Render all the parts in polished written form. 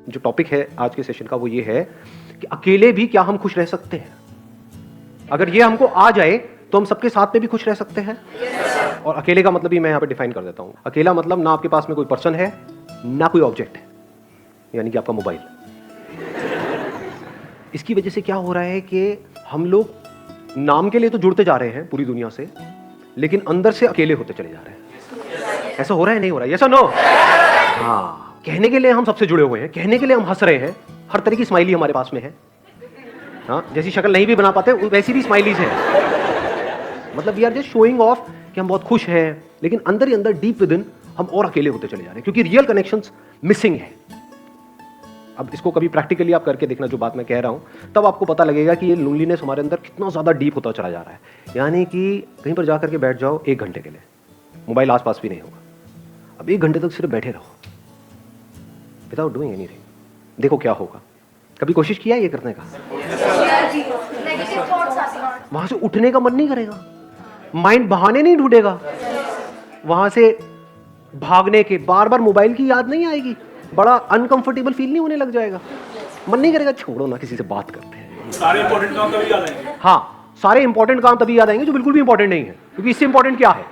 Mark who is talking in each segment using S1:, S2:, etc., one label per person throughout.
S1: जो टॉपिक है आज के सेशन का वो ये है कि अकेले भी क्या हम खुश रह सकते हैं। अगर ये हमको आ जाए तो हम सबके साथ में भी खुश रह सकते हैं। और अकेले का मतलब ही मैं यहाँ पे डिफाइन कर देता हूँ। अकेला मतलब ना आपके पास में कोई पर्सन है ना कोई ऑब्जेक्ट है, यानी कि आपका मोबाइल। इसकी वजह से क्या हो रहा है कि हम लोग नाम के लिए तो जुड़ते जा रहे हैं पूरी दुनिया से, लेकिन अंदर से अकेले होते चले जा रहे हैं। ऐसा हो रहा है नहीं हो रहा है? यस और नो? हाँ, कहने के लिए हम सबसे जुड़े हुए हैं, कहने के लिए हम हंस रहे हैं, हर तरह की स्माइली हमारे पास में है। हाँ, जैसी शक्ल नहीं भी बना पाते वैसी भी स्माइलीज हैं। मतलब we are just showing off कि हम बहुत खुश हैं, लेकिन अंदर ही अंदर डीप विद इन हम और अकेले होते चले जा रहे हैं, क्योंकि रियल कनेक्शंस मिसिंग है। अब इसको कभी प्रैक्टिकली आप करके देखना जो बात मैं कह रहा हूं, तब आपको पता लगेगा कि ये लोनलीनेस हमारे अंदर कितना ज्यादा डीप होता चला जा रहा है। यानी कि कहीं पर जाकर के बैठ जाओ 1 घंटे के लिए, मोबाइल आसपास भी नहीं होगा। अब 1 घंटे तक सिर्फ बैठे रहो विदाउट डूइंग एनीथिंग, देखो क्या होगा। कभी कोशिश किया ये करने का? वहां से उठने का मन नहीं करेगा, माइंड बहाने नहीं ढूंढेगा, वहां से भागने के बार बार मोबाइल की याद नहीं आएगी, बड़ा अनकंफर्टेबल फील नहीं होने लग जाएगा, मन नहीं करेगा छोड़ो ना किसी से बात करते हैं।
S2: सारे इंपॉर्टेंट काम तभी याद आएंगे।
S1: हाँ, सारे इंपॉर्टेंट काम तभी याद आएंगे जो बिल्कुल भी इंपॉर्टेंट नहीं है, क्योंकि इससे इंपॉर्टेंट क्या है?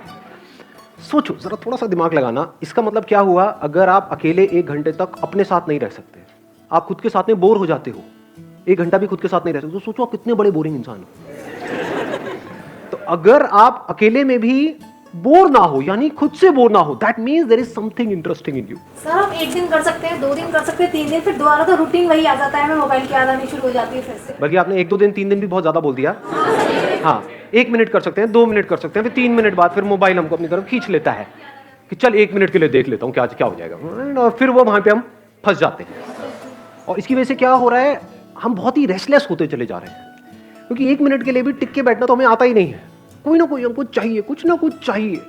S1: सोचो जरा, थोड़ा सा दिमाग लगाना। इसका मतलब क्या हुआ? अगर आप अकेले 1 घंटे तक अपने साथ नहीं रह सकते, आप खुद के साथ में बोर हो जाते हो, 1 घंटा भी खुद के साथ नहीं रह सकते, तो सोचो आप कितने बड़े बोरिंग इंसान हो। तो अगर आप अकेले में भी बोर ना हो, यानी खुद से बोर ना हो, that means there is something interesting in you.
S3: Sir हम 1 दिन कर सकते हैं, 2 दिन कर सकते हैं, 3 दिन, फिर दोबारा तो रूटीन वही आ जाता है, हमें मोबाइल की आदत आनी शुरू हो जाती है फिर से।
S1: बल्कि आपने 1-2 दिन 3 दिन भी बहुत ज्यादा बोल दिया। हाँ, 1 मिनट कर सकते हैं, 2 मिनट कर सकते हैं, फिर 3 मिनट बाद फिर मोबाइल हमको अपनी तरफ खींच लेता है कि चल 1 मिनट के लिए देख लेता हूँ क्या क्या हो जाएगा, और फिर वो वहां पे हम फंस जाते हैं। और इसकी वजह से क्या हो रहा है? हम बहुत ही रेस्टलेस होते चले जा रहे हैं, क्योंकि 1 मिनट के लिए भी टिक के बैठना तो हमें आता ही नहीं है। कोई ना कोई हमको चाहिए, कुछ ना कुछ चाहिए,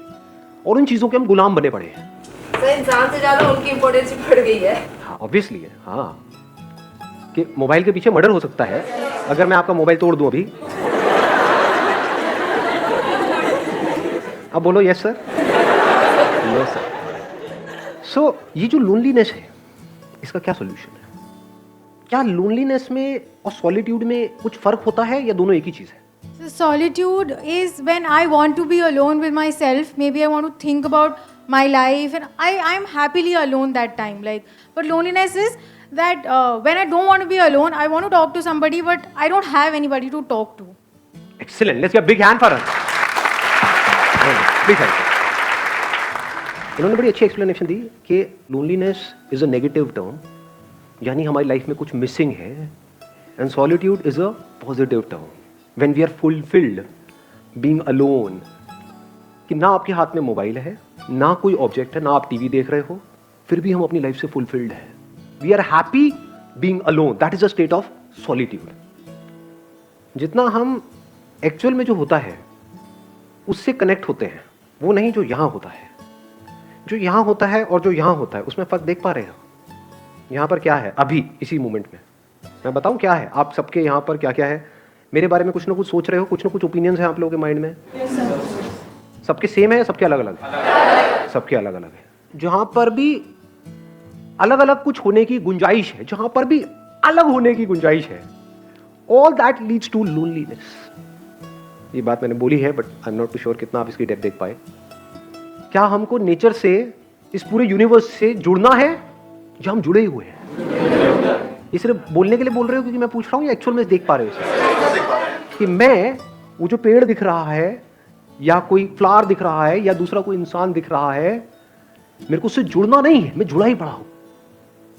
S1: और उन चीजों के हम गुलाम बने पड़े हैं।
S3: सर इंसान से ज्यादा उनकी इंपॉर्टेंस बढ़ गई है।
S1: हाँ, ऑब्वियसली है। हाँ, कि मोबाइल के पीछे मर्डर हो सकता है अगर मैं आपका मोबाइल तोड़ दूं अभी। अब बोलो यस सर, यस सर। सो ये जो लोनलीनेस है, इसका क्या सोल्यूशन है? क्या लोनलीनेस में और सॉलिट्यूड में कुछ फर्क होता है या दोनों एक ही चीज है?
S4: So solitude is when I want to be alone with myself. Maybe I want to think about my life, and I'm happily alone that time. But loneliness is that when I don't want to be alone, I want to talk to somebody, but I don't have anybody to talk to.
S1: Excellent. Let's get a big hand for us. Big hand. इन्होंने बड़ी अच्छी explanation दी कि loneliness is a negative term, यानी हमारी life में कुछ missing है, and solitude is a positive term when we are fulfilled being alone, कि ना आपके हाथ में मोबाइल है, ना कोई ऑब्जेक्ट है, ना आप टीवी देख रहे हो, फिर भी हम अपनी लाइफ से फुलफिल्ड है। We are happy being alone, that is a state of solitude. जितना हम एक्चुअल में जो होता है उससे कनेक्ट होते हैं, वो नहीं जो यहां होता है। जो यहां होता है और जो यहां होता है उसमें फर्क देख पा रहे हो? यहां पर क्या है अभी इसी मोमेंट में? मैं बताऊं क्या है? आप सबके यहां पर क्या क्या है? मेरे बारे में कुछ ना कुछ सोच रहे हो, कुछ ना कुछ ओपिनियंस हैं आप लोगों के माइंड में। सबके सेम है, सबके अलग अलग? सबके अलग अलग है। जहां पर भी अलग अलग कुछ होने की गुंजाइश है, जहां पर भी अलग होने की गुंजाइश है, all that leads to loneliness. ये बात मैंने बोली है, but I am not too sure कितना आप इसकी डेप्थ देख पाए। क्या हमको नेचर से, इस पूरे यूनिवर्स से जुड़ना है, या हम जुड़े हुए हैं? ये सिर्फ बोलने के लिए बोल रहे हो क्योंकि मैं पूछ रहा हूँ, या एक्चुअल में देख पा रहे हो कि मैं वो जो पेड़ दिख रहा है, या कोई फ्लावर दिख रहा है, या दूसरा कोई इंसान दिख रहा है, मेरे को उससे जुड़ना नहीं है, मैं जुड़ा ही पड़ा हूं।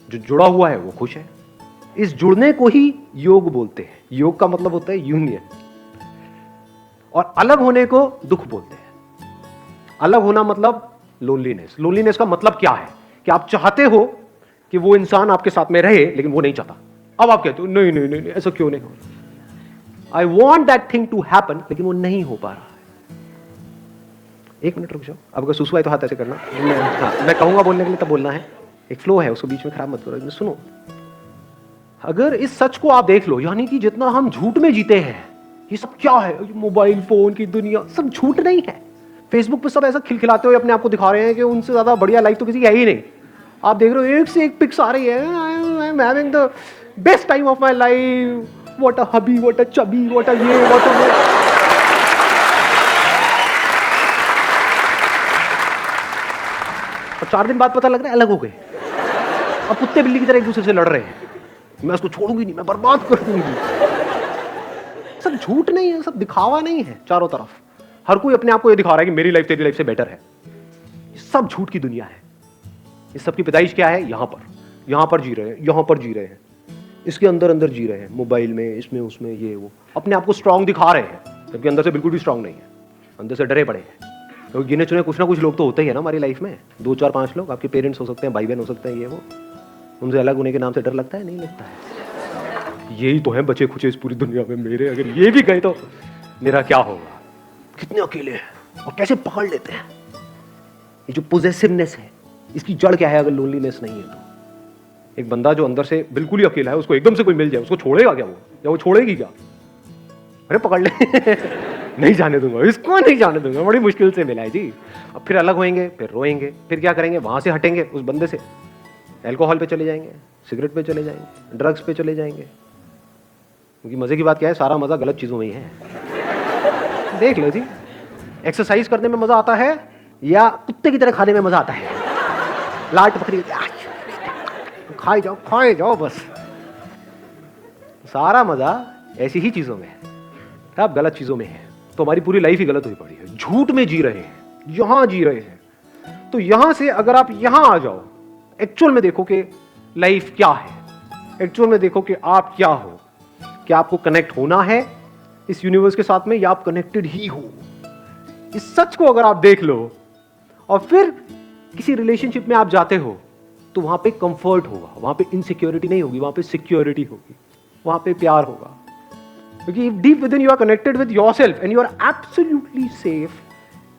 S1: जो जुड़ा हुआ है वो खुश है। इस जुड़ने को ही योग बोलते हैं। योग का मतलब होता है यूनियन, और अलग होने को दुख बोलते हैं। अलग होना मतलब लोनलीनेस। लोनलीनेस का मतलब क्या है? कि आप चाहते हो कि वो इंसान आपके साथ में रहे, लेकिन वो नहीं चाहता। अब आप कहते हो नहीं नहीं नहीं, ऐसा क्यों नहीं हो रहा? I want that thing to happen, लेकिन वो नहीं हो पा रहा है। 1 मिनट रुक जाओ। अब अगर सुसु आए तो हाथ ऐसे करना। मैं कहूंगा बोलने के लिए तब बोलना है, एक फ्लो है, उसको बीच में खराब मत करो। सुनो, अगर इस सच को आप देख लो, यानी कि जितना हम झूठ में जीते हैं, ये सब क्या है? मोबाइल फोन की दुनिया सब झूठ नहीं है। फेसबुक पे सब ऐसा खिलखिलाते हुए अपने आप को दिखा रहे हैं कि उनसे ज्यादा बढ़िया लाइफ तो किसी की है ही नहीं। आप देख रहे हो एक से एक पिक्स आ रही है, I am I'm having the best time of my life. What a hubby, what a chubby, what a ये, what a वो. और 4 दिन बाद पता लग रहा है अलग हो गए. अब कुत्ते बिल्ली की तरह एक दूसरे से लड़ रहे हैं. मैं उसको छोड़ूंगी नहीं, मैं बर्बाद कर दूंगी. सब झूठ नहीं है, सब दिखावा नहीं है. चारों तरफ हर कोई अपने आप को ये दिखा रहा है कि मेरी लाइफ तेरी लाइफ से बेटर है. सब झूठ की दुनिया है. इस सब की पैदाइश क्या है? यहां पर जी रहे हैं, यहां पर जी रहे हैं, इसके अंदर अंदर जी रहे हैं, मोबाइल में, इसमें उसमें, ये वो, अपने आप को स्ट्रांग दिखा रहे हैं, जबकि अंदर से बिल्कुल भी स्ट्रांग नहीं है. अंदर से डरे पड़े हैं. तो गिने चुने कुछ ना कुछ लोग तो होते ही है ना हमारी लाइफ में. 2 4 5 लोग आपके पेरेंट्स हो सकते हैं, भाई बहन हो सकते हैं, ये वो. उनसे अलग होने के नाम से डर लगता है? नहीं लगता है. यही तो है बचे खुचे इस पूरी दुनिया में मेरे. अगर ये भी गए तो मेरा क्या होगा? कितने अकेले हैं और कैसे पकड़ लेते हैं. ये जो पोजेसिवनेस है, इसकी जड़ क्या है? अगर लोनलीनेस नहीं है तो एक बंदा जो अंदर से बिल्कुल ही अकेला है, उसको एकदम से कोई मिल जाए, उसको छोड़ेगा क्या वो? या वो छोड़ेगी क्या? अरे पकड़ ले. नहीं जाने दूंगा इसको, नहीं जाने दूंगा. बड़ी मुश्किल से मिला है जी. अब फिर अलग होएंगे, फिर रोएंगे, फिर क्या करेंगे? वहां से हटेंगे उस बंदे से, अल्कोहल पे चले जाएंगे, सिगरेट पे चले जाएंगे, ड्रग्स पे चले जाएंगे. क्योंकि मजे की बात क्या है? सारा मजा गलत चीजों में ही है. देख लो जी, एक्सरसाइज करने में मजा आता है या कुत्ते की तरह खाने में मजा आता है? लाट पकड़ी खाए जाओ बस. सारा मजा ऐसी ही चीजों में है, सब गलत चीजों में है. तो हमारी पूरी लाइफ ही गलत हुई पड़ी है. झूठ में जी रहे हैं, यहां जी रहे हैं. तो यहां से अगर आप यहां आ जाओ, एक्चुअल में देखो कि लाइफ क्या है, एक्चुअल में देखो कि आप क्या हो. क्या आपको कनेक्ट होना है इस यूनिवर्स के साथ में, या आप कनेक्टेड ही हो? इस सच को अगर आप देख लो और फिर किसी रिलेशनशिप में आप जाते हो, तो वहां पे कंफर्ट होगा, वहां पे इनसिक्योरिटी नहीं होगी, वहां पे सिक्योरिटी होगी, वहां पे प्यार होगा. क्योंकि deep within you are connected with yourself and you are absolutely safe,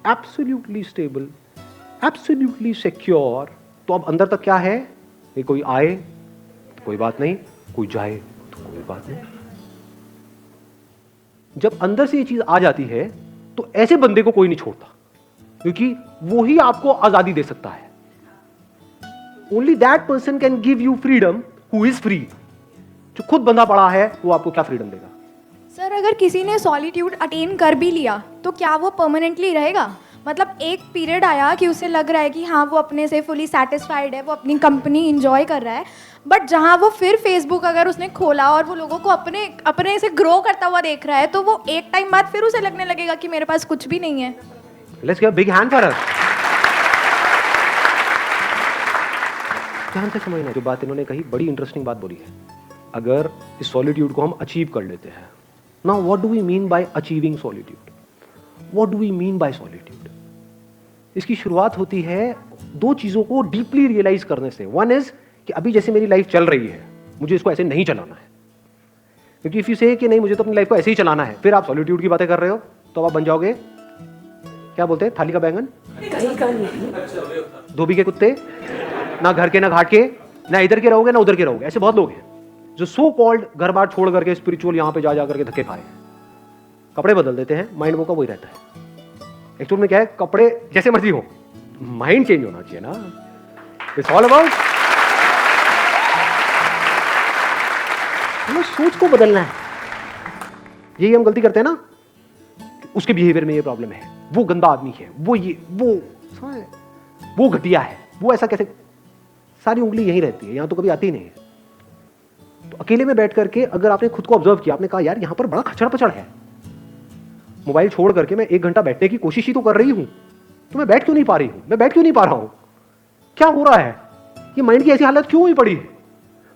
S1: absolutely stable, absolutely secure. तो अब अंदर तक क्या है? कि कोई आए तो कोई बात नहीं, कोई जाए तो कोई बात नहीं. जब अंदर से ये चीज आ जाती है तो ऐसे बंदे को कोई नहीं छोड़ता, क्योंकि वो ही आपको आजादी दे सकता है. Only that person can give you freedom who is free. जो खुद बंधा पड़ा है वो आपको क्या फ्रीडम देगा?
S2: सर, अगर किसी ने सॉलिट्यूड अटेन कर भी लिया तो क्या वो परमानेंटली रहेगा? मतलब एक पीरियड आया कि उसे लग रहा है कि हाँ वो अपने से फुली सेटिस्फाइड है, वो अपनी कंपनी इंजॉय कर रहा है, बट जहाँ वो फिर फेसबुक अगर उसने खोला और वो लोगों को अपने से ग्रो करता हुआ देख रहा है, तो वो एक टाइम बाद फिर उसे लगने लगेगा कि मेरे पास कुछ भी नहीं है.
S1: Let's give a big hand for her. ध्यान से समझना जो बात इन्होंने कही, बड़ी इंटरेस्टिंग बात बोली है. अगर इस सॉलिट्यूड को हम अचीव कर लेते हैं, now what do we mean by achieving solitude? What do we mean by solitude? इसकी शुरुआत होती है 2 चीजों को डीपली रियलाइज करने से. वन इज कि अभी जैसे मेरी लाइफ चल रही है, मुझे इसको ऐसे नहीं चलाना है. क्योंकि इफ यू से कि नहीं मुझे तो अपनी लाइफ को ऐसे ही चलाना है, फिर आप सॉलिट्यूड की बातें कर रहे हो, तो आप बन जाओगे क्या बोलते हैं, थाली का बैंगन, धोबी के कुत्ते. ना घर के ना घाट के, ना इधर के रहोगे ना उधर के रहोगे. ऐसे बहुत लोग हैं जो सो कॉल्ड घर बार छोड़ करके स्पिरिचुअल यहां पे जा करके धक्के खाए. कपड़े बदल देते हैं, माइंड वो का वही रहता है. एक्चुअल में क्या है, कपड़े जैसे मर्जी हो, माइंड चेंज होना चाहिए ना. इट्स ऑल अबाउट सोच को बदलना है. यही हम गलती करते हैं ना, उसके बिहेवियर में ये प्रॉब्लम है, वो गंदा आदमी है, वो घटिया है, वो ऐसा कैसे. सारी उंगली यही रहती है, यहां तो कभी आती ही नहीं है. तो अकेले में बैठ करके अगर आपने खुद को ऑब्जर्व किया, आपने कहा यार यहां पर बड़ा खचड़ पचड़ है, मोबाइल छोड़ करके मैं 1 घंटा बैठने की कोशिश ही तो कर रही हूं, तो मैं बैठ क्यों नहीं पा रही हूं, मैं बैठ क्यों नहीं पा रहा हूं, क्या हो रहा है, ये माइंड की ऐसी हालत क्यों हुई पड़ी है?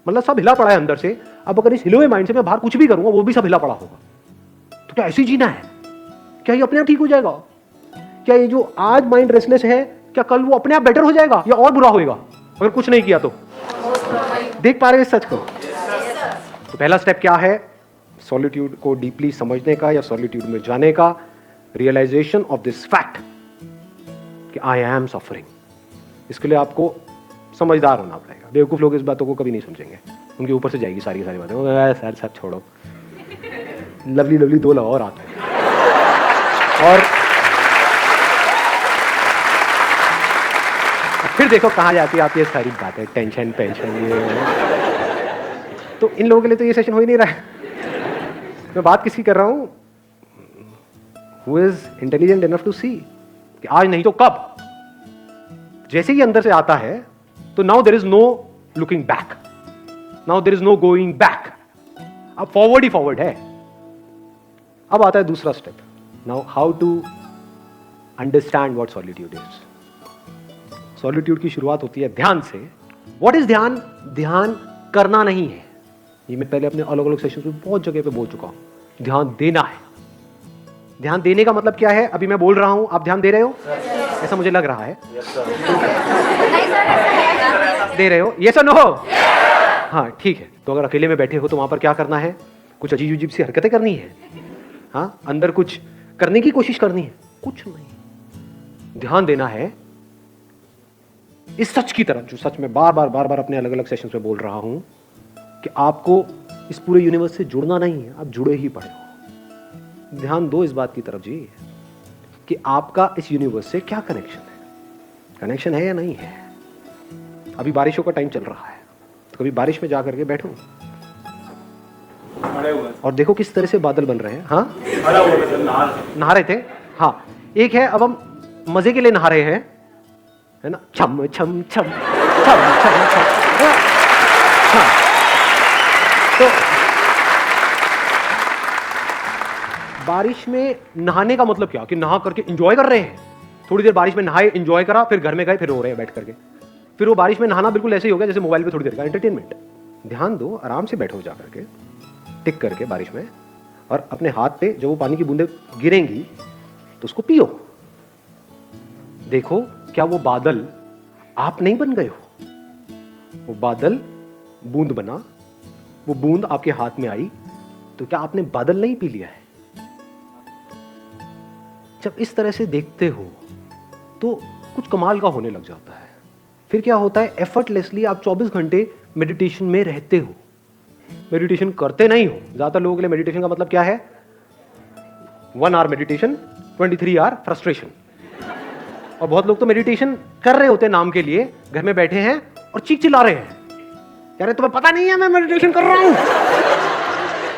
S1: मतलब सब हिला पड़ा है अंदर से. अब अगर इस हिले हुए माइंड से मैं बाहर कुछ भी करूंगा, वो भी सब हिला पड़ा होगा. तो क्या ऐसे ही जीना है? क्या ये अपने आप ठीक हो जाएगा? क्या ये जो आज माइंड रेस्टलेस है, क्या कल वो अपने आप बेटर हो जाएगा या और बुरा होएगा अगर कुछ नहीं किया तो? देख पा रहे हैं इस सच को? तो पहला स्टेप क्या है सॉलिट्यूड को डीपली समझने का या सॉलिट्यूड में जाने का? रियलाइजेशन ऑफ दिस फैक्ट कि आई एम सफरिंग. इसके लिए आपको समझदार होना पड़ेगा. बेवकूफ लोग इस बातों को कभी नहीं समझेंगे, उनके ऊपर से जाएगी सारी बातें. सर सब छोड़ो, लवली लवली 2 और आते हैं. और फिर देखो कहाँ जाती है आप ये सारी बातें, टेंशन ये. तो इन लोगों के लिए तो ये सेशन हो ही नहीं रहा है। मैं बात किसकी कर रहा हूं? Who is intelligent enough to see कि आज नहीं तो कब। जैसे ही अंदर से आता है तो now there is no looking back, now there is no going back. अब फॉरवर्ड ही फॉरवर्ड है। अब आता है दूसरा step, now how to understand what solitude is. Solitude की शुरुआत होती है ध्यान से। व्हाट इज ध्यान? ध्यान करना नहीं है, ये मैं पहले अपने अलग अलग सेशंस में बहुत जगह पे बोल चुका हूं। ध्यान देना है। ध्यान देने का मतलब क्या है? अभी मैं बोल रहा हूं, आप ध्यान दे रहे हो? ऐसा मुझे लग रहा है। दे रहे हो? यस और नो? हाँ ठीक है। तो अगर अकेले में बैठे हो तो वहां पर क्या करना है? कुछ अजीब अजीब सी हरकतें करनी है। हाँ, अंदर कुछ करने की कोशिश करनी है? कुछ नहीं। ध्यान देना है इस सच की तरफ, जो सच में बार बार अपने अलग अलग सेशंस में बोल रहा हूं कि आपको इस पूरे यूनिवर्स से जुड़ना नहीं है, आप जुड़े ही पड़े हो। ध्यान दो इस बात की तरफ जी कि आपका इस यूनिवर्स से क्या कनेक्शन है। कनेक्शन है या नहीं है? अभी बारिशों का टाइम चल रहा है, तो कभी बारिश में जाकर के बैठो और देखो किस तरह से बादल बन रहे हैं। हाँ, नहा रहे थे। हाँ, एक है अब हम मजे के लिए नहा रहे हैं, है ना, छम छम छम छम छम छम। हाँ, तो बारिश में नहाने का मतलब क्या? कि नहा करके एंजॉय कर रहे हैं। थोड़ी देर बारिश में नहाए, एंजॉय करा, फिर घर में गए, फिर रो रहे हैं बैठ करके। फिर वो बारिश में नहाना बिल्कुल ऐसे ही हो गया जैसे मोबाइल पे थोड़ी देर का एंटरटेनमेंट। ध्यान दो, आराम से बैठो जा करके, टिक करके बारिश में, और अपने हाथ पे जब वो पानी की बूंदें गिरेंगी तो उसको पियो। देखो क्या वो बादल आप नहीं बन गए हो? वो बादल बूंद बना, वो बूंद आपके हाथ में आई, तो क्या आपने बादल नहीं पी लिया है? जब इस तरह से देखते हो तो कुछ कमाल का होने लग जाता है। फिर क्या होता है? एफर्टलेसली आप 24 घंटे मेडिटेशन में रहते हो। मेडिटेशन करते नहीं हो। ज्यादातर लोगों के लिए मेडिटेशन का मतलब क्या है? 1 hour मेडिटेशन, 23 hour फ्रस्ट्रेशन। और बहुत लोग तो मेडिटेशन कर रहे होते हैं नाम के लिए, घर में बैठे हैं और चीख चिल्ला रहे हैं, यार तुम्हें पता नहीं है मैं मेडिटेशन कर रहा हूं,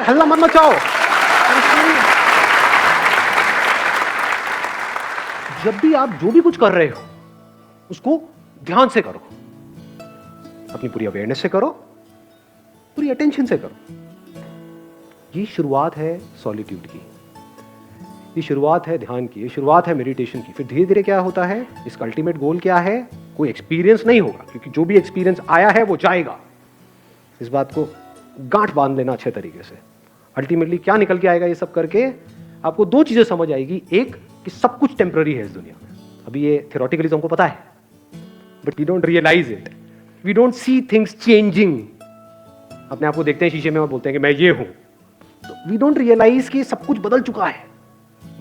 S1: हल्ला मत मचाओ। जब भी आप जो भी कुछ कर रहे हो उसको ध्यान से करो, अपनी पूरी अवेयरनेस से करो, पूरी अटेंशन से करो। ये शुरुआत है सॉलिट्यूड की, ये शुरुआत है ध्यान की, ये शुरुआत है मेडिटेशन की। फिर धीरे धीरे क्या होता है? इसका अल्टीमेट गोल क्या है? कोई एक्सपीरियंस नहीं होगा, क्योंकि जो भी एक्सपीरियंस आया है वो जाएगा। इस बात को गांठ बांध लेना अच्छे तरीके से। अल्टीमेटली क्या निकल के आएगा? ये सब करके आपको 2 चीजें समझ आएगी। एक, कि सब कुछ टेम्पररी है इस दुनिया में। अभी ये थियोरेटिकली हमको पता है, but we don't realise it, we don't see things changing. अपने आप को देखते हैं शीशे में और बोलते हैं कि मैं ये हूं, तो वी डोंट रियलाइज कि सब कुछ बदल चुका है।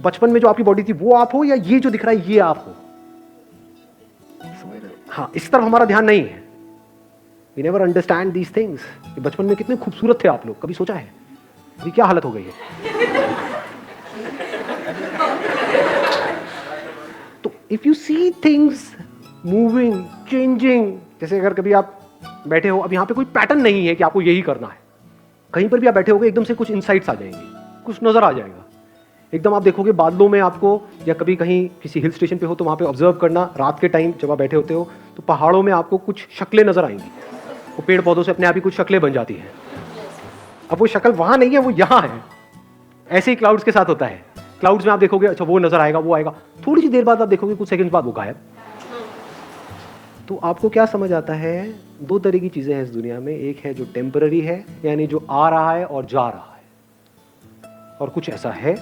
S1: बचपन में जो आपकी बॉडी थी वो आप हो, या ये जो दिख रहा है ये आप हो? हाँ, इस तरफ हमारा ध्यान नहीं है। We never understand these things. बचपन में कितने खूबसूरत थे आप लोग, कभी सोचा है? अभी क्या हालत हो गई है? तो if you see things moving, changing, जैसे अगर कभी आप बैठे हो, अब यहां पे कोई पैटर्न नहीं है कि आपको यही करना है। कहीं पर भी आप बैठे होगे, एकदम से कुछ इनसाइट्स आ जाएंगी, कुछ नजर आ जाएगा। एकदम आप देखोगे बादलों में आपको, या कभी कहीं किसी हिल स्टेशन पे हो तो वहां पे ऑब्जर्व करना, रात के टाइम जब आप बैठे होते हो तो पहाड़ों में आपको कुछ शक्लें नजर आएंगी। वो पेड़ पौधों से अपने आप ही कुछ शक्लें बन जाती हैं। अब वो शक्ल वहां नहीं है, वो यहां है। ऐसे ही क्लाउड्स के साथ होता है। क्लाउड्स में आप देखोगे, अच्छा वो नजर आएगा, वो आएगा, थोड़ी सी देर बाद आप देखोगे, कुछ सेकंड बाद वो गायब। तो आपको क्या समझ आता है? 2 तरह की चीजें हैं इस दुनिया में। एक है जो टेम्पररी है, यानी जो आ रहा है और जा रहा है, और कुछ ऐसा है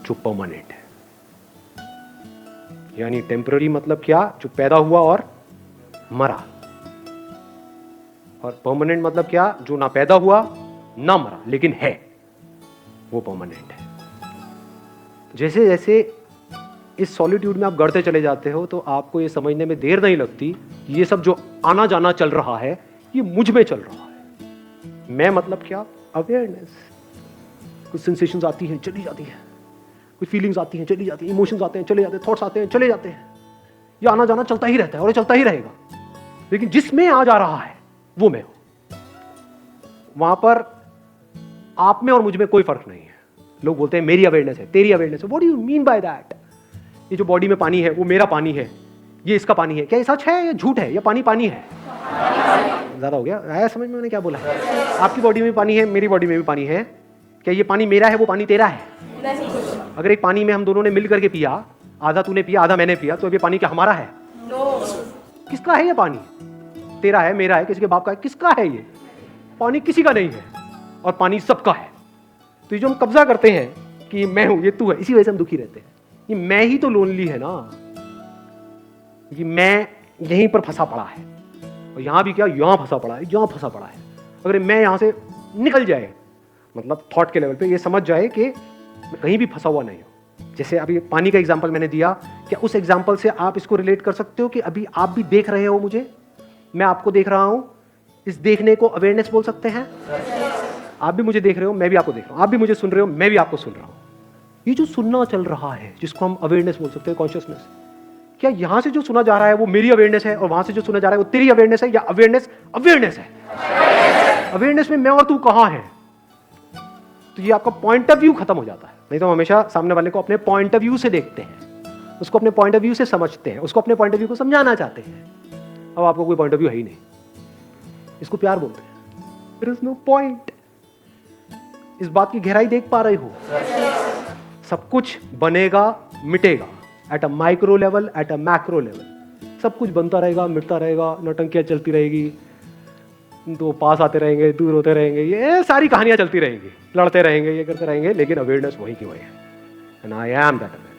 S1: जो परमानेंट है। यानी टेम्पररी मतलब क्या? जो पैदा हुआ और मरा। और परमानेंट मतलब क्या? जो ना पैदा हुआ ना मरा लेकिन है, वो परमानेंट है। जैसे जैसे इस सॉलिट्यूड में आप गढ़ते चले जाते हो तो आपको ये समझने में देर नहीं लगती, ये सब जो आना जाना चल रहा है ये मुझ में चल रहा है। मैं मतलब क्या? अवेयरनेस। कुछ सेंसेशंस आती हैं, चली जाती हैं, कुछ फीलिंग्स आती हैं, चली जाती हैं, इमोशंस आते हैं, चले जाते हैं, थॉट्स आते हैं, चले जाते हैं। ये आना जाना चलता ही रहता है और ये चलता ही रहेगा। लेकिन जिसमें आ जा रहा है वो मैं हूं। वहां पर आप में और मुझ में कोई फर्क नहीं है। लोग बोलते हैं मेरी अवेयरनेस है, तेरी अवेयरनेस है। What do you mean by that? ये जो बॉडी में पानी है वो मेरा पानी है, ये इसका पानी है। क्या ये सच है या झूठ है या पानी पानी है? ज्यादा हो गया, आया समझ में मैंने क्या बोला है? आपकी बॉडी में पानी है, मेरी बॉडी में भी पानी है। क्या ये पानी मेरा है, वो पानी तेरा है? अगर एक पानी में हम दोनों ने मिल करके पिया, आधा तूने पिया आधा मैंने पिया, तो अब ये पानी क्या हमारा है? किसका है ये पानी? तेरा है, मेरा है, किसी के बाप का है? किसका है ये पानी? किसी का नहीं है, और पानी सबका है। तो ये जो हम कब्जा करते हैं कि मैं हूं, ये तू है, इसी वजह से हम दुखी रहते हैं। ये मैं ही तो लोनली है ना, ये मैं यहीं पर फंसा पड़ा है। और यहां भी क्या, यहां फंसा पड़ा है, यहां फंसा पड़ा है। अगर मैं यहां से निकल जाए, मतलब थॉट के लेवल पे ये समझ जाए कि मैं कहीं भी फंसा हुआ नहीं हूं। जैसे अभी पानी का एग्जांपल मैंने दिया, क्या उस एग्जांपल से आप इसको रिलेट कर सकते हो कि अभी आप भी देख रहे हो मुझे, मैं आपको देख रहा हूं? इस देखने को अवेयरनेस बोल सकते हैं। आप भी मुझे देख रहे हो, मैं भी आपको देख रहा हूं। आप भी मुझे सुन रहे हो, मैं भी आपको सुन रहा हूं। ये जो सुनना चल रहा है, जिसको हम अवेयरनेस बोल सकते हैं, कॉन्शियसनेस, क्या यहां से जो सुना जा रहा है वो मेरी अवेयरनेस है, और वहां से जो सुना जा रहा है वो तेरी अवेयरनेस है, या अवेयरनेस अवेयरनेस है? अवेयरनेस में मैं और तू कहां है? तो ये आपका पॉइंट ऑफ व्यू खत्म हो जाता है। नहीं तो हम हमेशा सामने वाले को अपने पॉइंट ऑफ व्यू से देखते हैं, उसको अपने पॉइंट ऑफ व्यू से समझते हैं, उसको अपने पॉइंट ऑफ व्यू को समझाना चाहते हैं। अब आपको कोई पॉइंट ऑफ व्यू है ही नहीं। इसको प्यार बोलते हैं। There is no point. इस बात की गहराई देख पा रहे हो? सब कुछ बनेगा मिटेगा, at a micro level, at a macro level. सब कुछ बनता रहेगा, मिटता रहेगा, नौटंकियां चलती रहेगी, तो पास आते रहेंगे, दूर होते रहेंगे, ये सारी कहानियां चलती रहेंगी, लड़ते रहेंगे, ये करते रहेंगे, लेकिन अवेयरनेस वही की वही है। And I am that awareness.